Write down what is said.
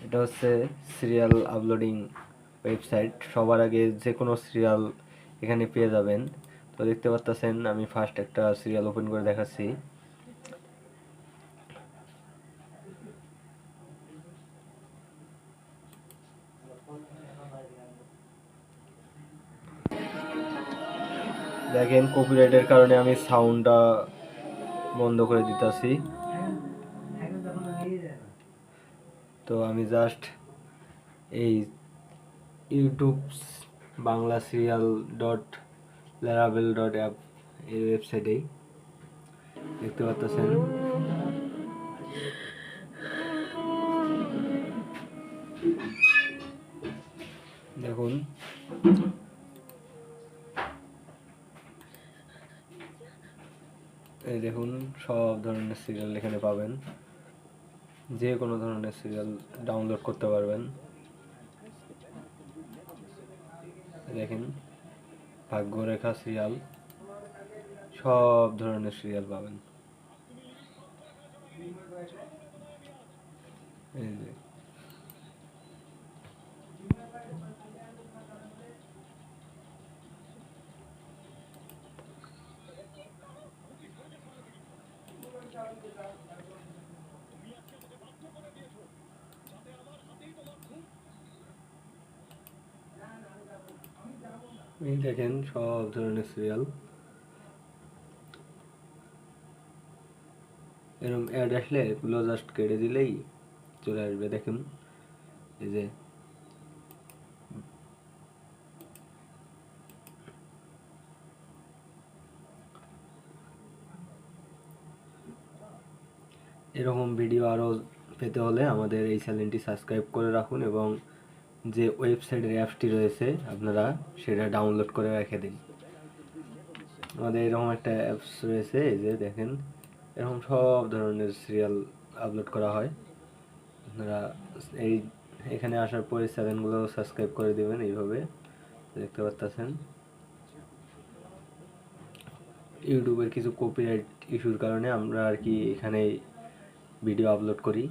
এটা হচ্ছে serial uploading website. সবার আগে যে কোনো সিরিয়াল এখানে পেয়ে যাবেন। তো দেখতে পাচ্ছেন আমি ফার্স্ট একটা সিরিয়াল ওপেন করে দেখাচ্ছি। দেখেন কপিরাইটের কারণে আমি সাউন্ডটা বন্ধ করে দিতেছি। তো আমি জাস্ট এই ইউটিউব বাংলা সিরিয়াল ডট ল্যারাবেল ডট অ্যাপ এই ওয়েবসাইটেই দেখতে পাচ্ছেন। দেখুন এই দেখুন সব ধরনের সিরিয়াল এখানে পাবেন, যে কোনো ধরনের সিরিয়াল ডাউনলোড করতে পারবেন। দেখেন ভাগ্যরেখা সিরিয়াল, সব ধরনের সিরিয়াল পাবেন। এই যে এই দেখেন সব ধরনের সিরিয়াল। এরকম অ্যাড আসলে এগুলো জাস্ট কেটে দিলেই চলে আসবে। দেখুন এই যে এরকম ভিডিও আরও পেতে হলে আমাদের এই চ্যানেলটি সাবস্ক্রাইব করে রাখুন এবং যে ওয়েবসাইটের অ্যাপসটি রয়েছে আপনারা সেটা ডাউনলোড করে রেখে দিন। আমাদের এরকম একটা অ্যাপস রয়েছে, এই যে দেখেন এরকম সব ধরনের সিরিয়াল আপলোড করা হয়। আপনারা এই এখানে আসার পরে চ্যানেলগুলো সাবস্ক্রাইব করে দেবেন। এইভাবে দেখতে পাচ্ছেন ইউটিউবের কিছু কপিরাইট ইস্যুর কারণে আমরা আর কি এখানে ভিডিও আপলোড করি।